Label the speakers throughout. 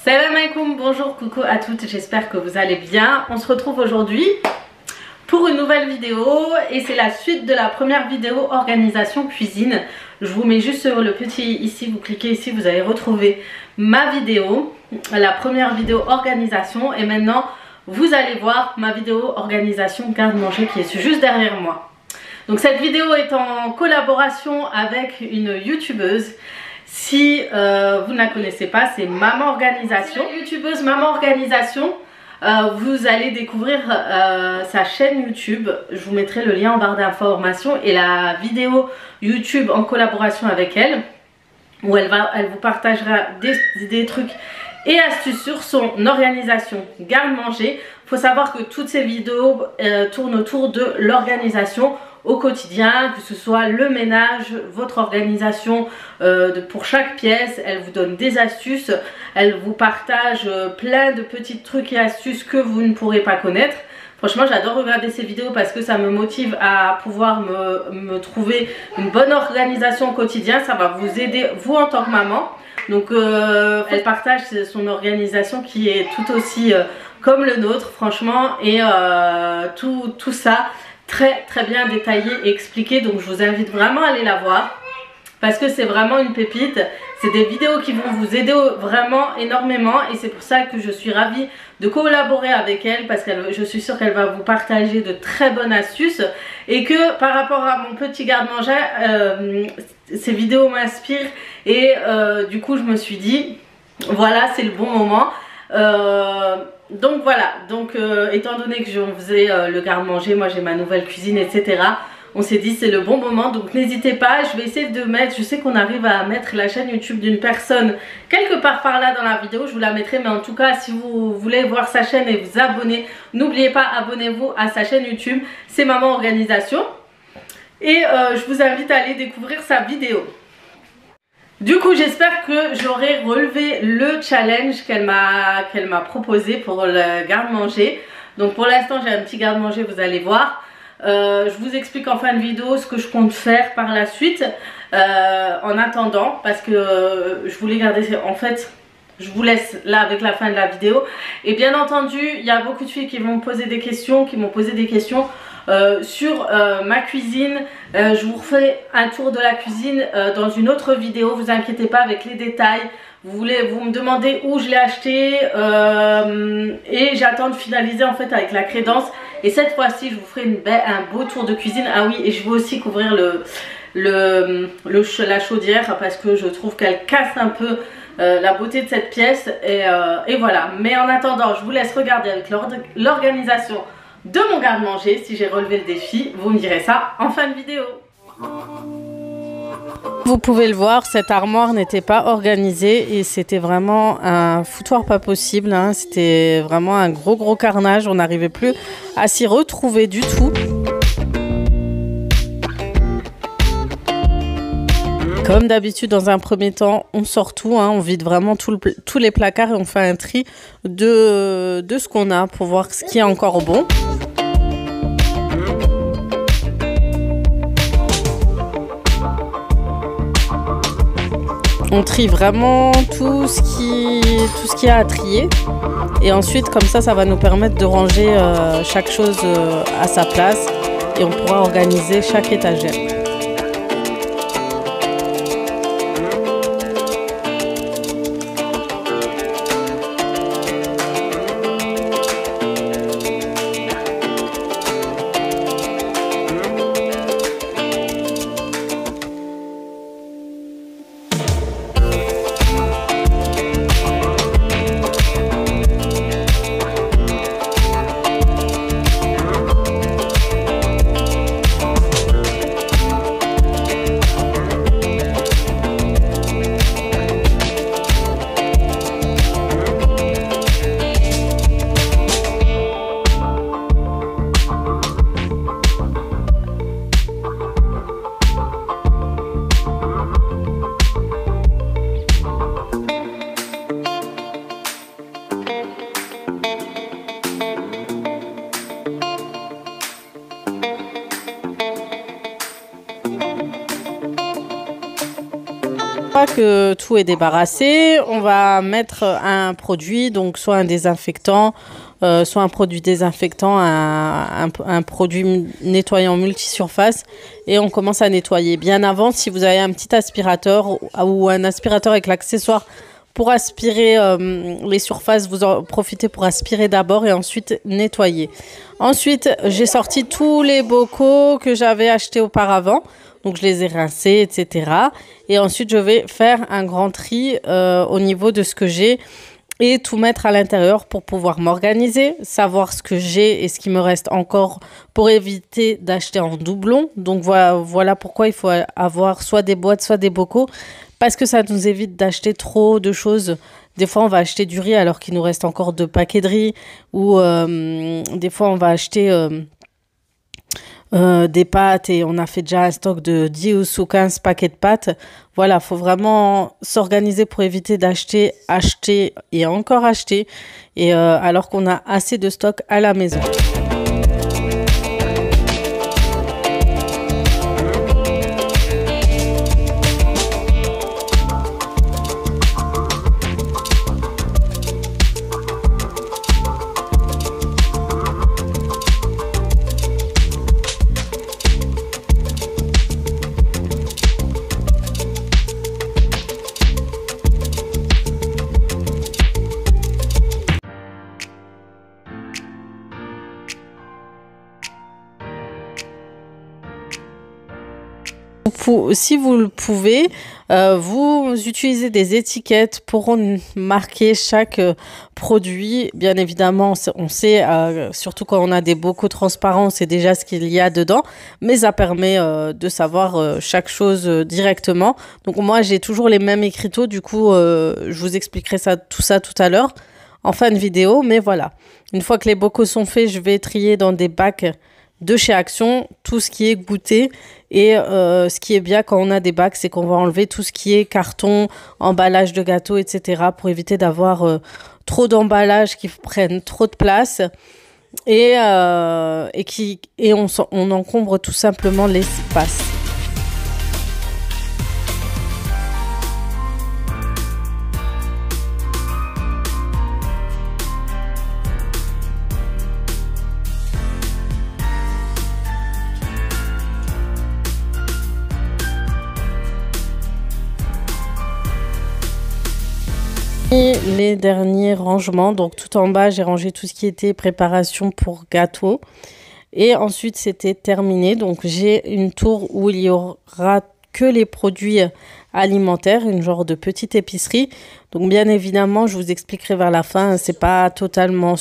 Speaker 1: Salam alaikum, bonjour, coucou à toutes, j'espère que vous allez bien. On se retrouve aujourd'hui pour une nouvelle vidéo et c'est la suite de la première vidéo organisation cuisine. Je vous mets juste sur le petit ici, vous cliquez ici, vous allez retrouver ma vidéo, la première vidéo organisation, et maintenant vous allez voir ma vidéo organisation garde-manger qui est juste derrière moi. Donc cette vidéo est en collaboration avec une youtubeuse. Si vous ne la connaissez pas, c'est Maman Organisation. Youtubeuse Maman Organisation, vous allez découvrir sa chaîne YouTube. Je vous mettrai le lien en barre d'informations et la vidéo YouTube en collaboration avec elle, où elle vous partagera des trucs et astuces sur son organisation garde-manger. Il faut savoir que toutes ces vidéos tournent autour de l'organisation au quotidien, que ce soit le ménage, votre organisation pour chaque pièce. Elle vous donne des astuces, elle vous partage plein de petits trucs et astuces que vous ne pourrez pas connaître. Franchement, j'adore regarder ces vidéos parce que ça me motive à pouvoir me trouver une bonne organisation au quotidien. Ça va vous aider, vous en tant que maman. Donc elle partage son organisation qui est tout aussi comme le nôtre, franchement, et tout ça très bien détaillé et expliqué. Donc je vous invite vraiment à aller la voir parce que c'est vraiment une pépite. C'est des vidéos qui vont vous aider vraiment énormément et c'est pour ça que je suis ravie de collaborer avec elle, parce que je suis sûre qu'elle va vous partager de très bonnes astuces et que par rapport à mon petit garde-manger, ces vidéos m'inspirent et du coup je me suis dit voilà, c'est le bon moment. Donc voilà, étant donné que je faisais le garde-manger, moi j'ai ma nouvelle cuisine, etc. On s'est dit c'est le bon moment, donc n'hésitez pas. Je vais essayer de mettre, je sais qu'on arrive à mettre la chaîne YouTube d'une personne quelque part par là dans la vidéo, je vous la mettrai, mais en tout cas si vous voulez voir sa chaîne et vous abonner, n'oubliez pas, abonnez-vous à sa chaîne YouTube, c'est Maman Organisation, et je vous invite à aller découvrir sa vidéo. Du coup, j'espère que j'aurai relevé le challenge qu'elle m'a proposé pour le garde-manger. Donc pour l'instant, j'ai un petit garde-manger, vous allez voir. Je vous explique en fin de vidéo ce que je compte faire par la suite en attendant, parce que je voulais garder, en fait je vous laisse là avec la fin de la vidéo. Et bien entendu, il y a beaucoup de filles qui vont me poser des questions, sur ma cuisine. Je vous refais un tour de la cuisine dans une autre vidéo, vous inquiétez pas avec les détails. Vous me demandez où je l'ai acheté et j'attends de finaliser en fait avec la crédence. Et cette fois-ci, je vous ferai un beau tour de cuisine. Ah oui, et je vais aussi couvrir la chaudière parce que je trouve qu'elle casse un peu la beauté de cette pièce. Et voilà. Mais en attendant, je vous laisse regarder avec l'organisation de mon garde-manger. Si j'ai relevé le défi, vous me direz ça en fin de vidéo. Vous pouvez le voir, cette armoire n'était pas organisée et c'était vraiment un foutoir pas possible, hein. C'était vraiment un gros carnage, on n'arrivait plus à s'y retrouver du tout. Comme d'habitude, dans un premier temps, on sort tout, hein. On vide vraiment tous les placards et on fait un tri de ce qu'on a pour voir ce qui est encore bon. On trie vraiment tout ce qui a à trier. Et ensuite, comme ça va nous permettre de ranger chaque chose à sa place. Et on pourra organiser chaque étagère. que tout est débarrassé, on va mettre un produit, donc soit un désinfectant, soit un produit désinfectant, un produit nettoyant multisurface, et on commence à nettoyer. Bien avant, si vous avez un petit aspirateur ou un aspirateur avec l'accessoire pour aspirer les surfaces, vous en profitez pour aspirer d'abord et ensuite nettoyer. Ensuite, j'ai sorti tous les bocaux que j'avais achetés auparavant. Donc, je les ai rincés, etc. Et ensuite, je vais faire un grand tri au niveau de ce que j'ai et tout mettre à l'intérieur pour pouvoir m'organiser, savoir ce que j'ai et ce qui me reste encore pour éviter d'acheter en doublon. Donc, voilà pourquoi il faut avoir soit des boîtes, soit des bocaux, parce que ça nous évite d'acheter trop de choses. Des fois, on va acheter du riz alors qu'il nous reste encore 2 paquets de riz. Ou des fois, on va acheter des pâtes et on a fait déjà un stock de 10 ou 15 paquets de pâtes. Voilà, il faut vraiment s'organiser pour éviter d'acheter, acheter et encore acheter. Et alors qu'on a assez de stock à la maison. Si vous le pouvez, vous utilisez des étiquettes pour marquer chaque produit. Bien évidemment, on sait, surtout quand on a des bocaux transparents, c'est déjà ce qu'il y a dedans, mais ça permet de savoir chaque chose directement. Donc moi, j'ai toujours les mêmes écriteaux, du coup, je vous expliquerai tout ça tout à l'heure en fin de vidéo, mais voilà. Une fois que les bocaux sont faits, je vais trier dans des bacs de chez Action tout ce qui est goûter. Et ce qui est bien quand on a des bacs, c'est qu'on va enlever tout ce qui est carton, emballage de gâteaux, etc. pour éviter d'avoir trop d'emballages qui prennent trop de place et on encombre tout simplement l'espace. Et les derniers rangements, donc tout en bas j'ai rangé tout ce qui était préparation pour gâteau et ensuite c'était terminé. Donc j'ai une tour où il y aura que les produits alimentaires, une genre de petite épicerie. Donc bien évidemment je vous expliquerai vers la fin, c'est pas totalement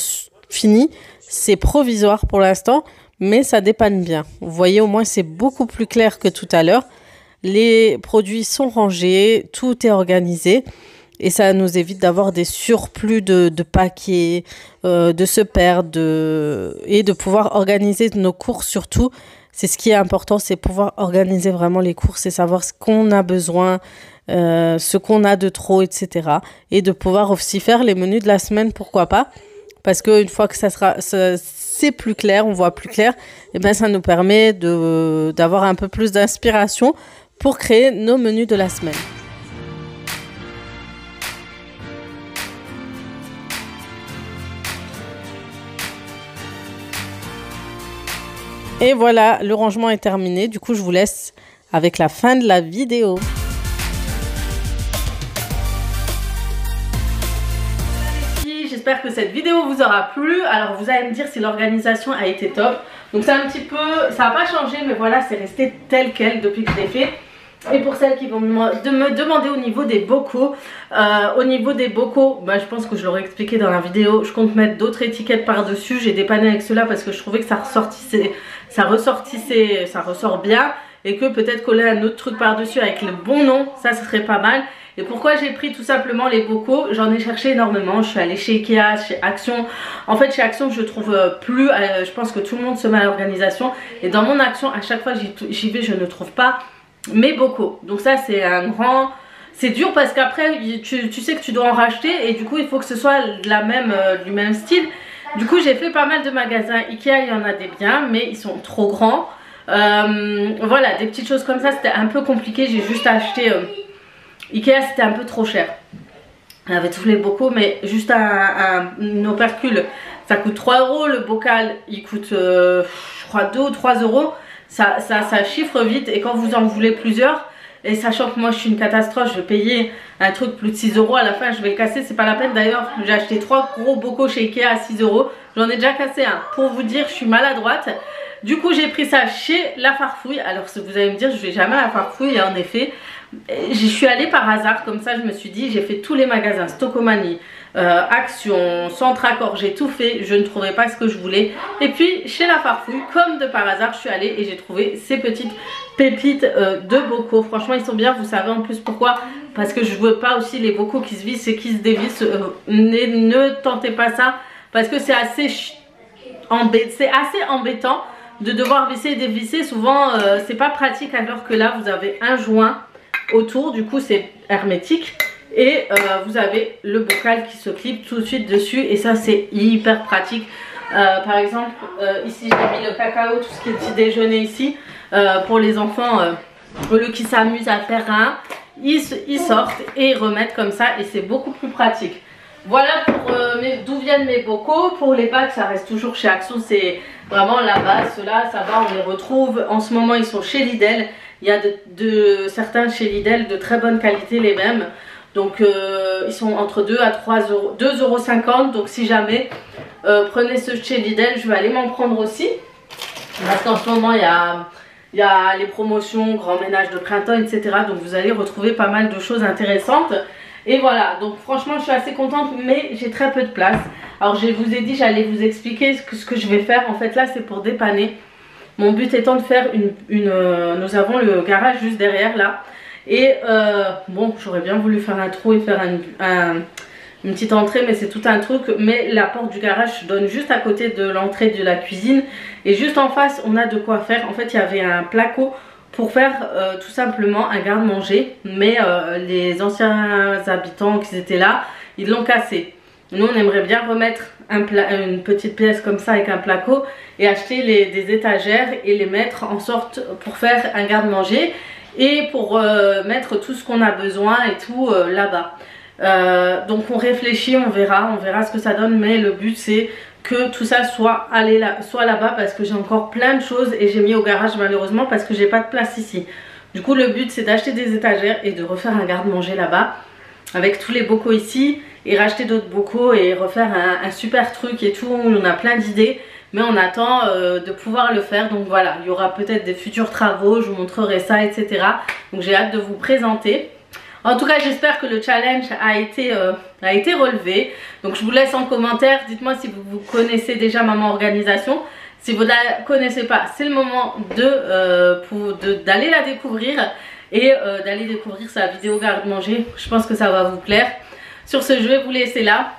Speaker 1: fini, c'est provisoire pour l'instant, mais ça dépanne bien. Vous voyez, au moins c'est beaucoup plus clair que tout à l'heure. Les produits sont rangés, tout est organisé. Et ça nous évite d'avoir des surplus de paquets, de se perdre et de pouvoir organiser nos courses surtout. C'est ce qui est important, c'est pouvoir organiser vraiment les courses et savoir ce qu'on a besoin, ce qu'on a de trop, etc. Et de pouvoir aussi faire les menus de la semaine, pourquoi pas. Parce qu'une fois que c'est plus clair, on voit plus clair, et ben ça nous permet d'avoir un peu plus d'inspiration pour créer nos menus de la semaine. Et voilà, le rangement est terminé. Du coup, je vous laisse avec la fin de la vidéo. J'espère que cette vidéo vous aura plu. Alors, vous allez me dire si l'organisation a été top. Donc, c'est un petit peu... Ça n'a pas changé, mais voilà, c'est resté tel quel depuis que je l'ai fait. Et pour celles qui vont me demander au niveau des bocaux, je pense que je l'aurais expliqué dans la vidéo, je compte mettre d'autres étiquettes par-dessus. J'ai dépanné avec cela parce que je trouvais que ça ressort bien. Et que peut-être coller un autre truc par-dessus avec le bon nom, ça serait pas mal. Et pourquoi j'ai pris tout simplement les bocaux? J'en ai cherché énormément. Je suis allée chez Ikea, chez Action. En fait, chez Action, je trouve plus. Je pense que tout le monde se met à l'organisation. Et dans mon Action, à chaque fois j'y vais, je ne trouve pas mes bocaux. Donc ça, c'est un grand... C'est dur parce qu'après, tu sais que tu dois en racheter. Et du coup, il faut que ce soit du même style. Du coup, j'ai fait pas mal de magasins Ikea. Il y en a des biens, mais ils sont trop grands. Voilà, des petites choses comme ça, c'était un peu compliqué. J'ai juste acheté... Ikea c'était un peu trop cher. On avait tous les bocaux, mais juste une opercule ça coûte 3 €, le bocal il coûte je crois 2 ou 3 €. Ça chiffre vite, et quand vous en voulez plusieurs, et sachant que moi je suis une catastrophe, je vais payer un truc plus de 6 € à la fin, je vais le casser, c'est pas la peine. D'ailleurs j'ai acheté 3 gros bocaux chez Ikea à 6 €, j'en ai déjà cassé un, pour vous dire je suis maladroite. Du coup j'ai pris ça chez La Farfouille. Alors vous allez me dire je vais jamais à La Farfouille, et en effet j'y suis allée par hasard, comme ça je me suis dit, j'ai fait tous les magasins, Stocomanie, Action, Centracor, j'ai tout fait, je ne trouvais pas ce que je voulais. Et puis chez La Farfouille, comme de par hasard, je suis allée et j'ai trouvé ces petites pépites de bocaux. Franchement ils sont bien, vous savez en plus pourquoi, parce que je veux pas aussi les bocaux qui se vissent et qui se dévissent. Ne tentez pas ça, parce que c'est assez embêtant de devoir visser et dévisser. Souvent c'est pas pratique, alors que là vous avez un joint autour, du coup c'est hermétique, et vous avez le bocal qui se clip tout de suite dessus, et ça c'est hyper pratique. Par exemple ici j'ai mis le cacao, tout ce qui est petit déjeuner ici, pour les enfants, au lieu qu'ils s'amusent à faire un, ils sortent et ils remettent comme ça, et c'est beaucoup plus pratique. Voilà pour d'où viennent mes bocaux. Pour les bacs ça reste toujours chez Action, c'est vraiment la base. Ceux-là ça va, on les retrouve en ce moment, ils sont chez Lidl. Il y a certains chez Lidl de très bonne qualité, les mêmes. Donc ils sont entre 2 à 3 €, 2,50 €. Donc si jamais prenez ceux chez Lidl, je vais aller m'en prendre aussi. Parce qu'en ce moment il y a les promotions, grand ménage de printemps, etc. Donc vous allez retrouver pas mal de choses intéressantes. Et voilà, donc franchement je suis assez contente, mais j'ai très peu de place. Alors je vous ai dit, j'allais vous expliquer ce que je vais faire. En fait là c'est pour dépanner. Mon but étant de faire nous avons le garage juste derrière là. Et bon, j'aurais bien voulu faire un trou et faire une petite entrée, mais c'est tout un truc. Mais la porte du garage donne juste à côté de l'entrée de la cuisine. Et juste en face, on a de quoi faire. En fait, il y avait un placo pour faire tout simplement un garde-manger. Mais les anciens habitants qui étaient là, ils l'ont cassé. Nous on aimerait bien remettre une petite pièce comme ça avec un placo, et acheter des étagères et les mettre en sorte pour faire un garde-manger, et pour mettre tout ce qu'on a besoin et tout là-bas. Donc on réfléchit, on verra ce que ça donne, mais le but c'est que tout ça soit là-bas, parce que j'ai encore plein de choses et j'ai mis au garage malheureusement parce que j'ai pas de place ici. Du coup le but c'est d'acheter des étagères et de refaire un garde-manger là-bas avec tous les bocaux ici, et racheter d'autres bocaux et refaire un super truc et tout. On a plein d'idées, mais on attend de pouvoir le faire. Donc voilà, il y aura peut-être des futurs travaux, je vous montrerai ça, etc. Donc j'ai hâte de vous présenter. En tout cas j'espère que le challenge a été relevé. Donc je vous laisse en commentaire, dites-moi si vous connaissez déjà Maman Organisation. Si vous ne la connaissez pas, c'est le moment d'aller la découvrir, et d'aller découvrir sa vidéo garde-manger. Je pense que ça va vous plaire. Sur ce, je vais vous laisser là.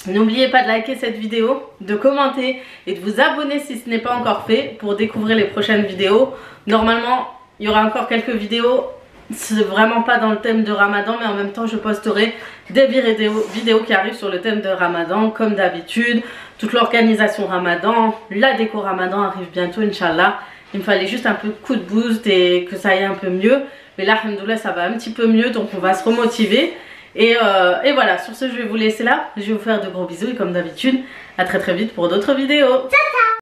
Speaker 1: N'oubliez pas de liker cette vidéo, de commenter et de vous abonner si ce n'est pas encore fait, pour découvrir les prochaines vidéos. Normalement, il y aura encore quelques vidéos. C'est vraiment pas dans le thème de Ramadan, mais en même temps je posterai des vidéos qui arrivent sur le thème de Ramadan comme d'habitude. Toute l'organisation Ramadan, la déco Ramadan arrive bientôt, Inch'Allah. Il me fallait juste un peu de coup de boost et que ça aille un peu mieux. Mais là, alhamdoulilah, ça va un petit peu mieux, donc on va se remotiver. Et voilà, sur ce je vais vous laisser là. Je vais vous faire de gros bisous, et comme d'habitude, à très vite pour d'autres vidéos. Ciao, ciao.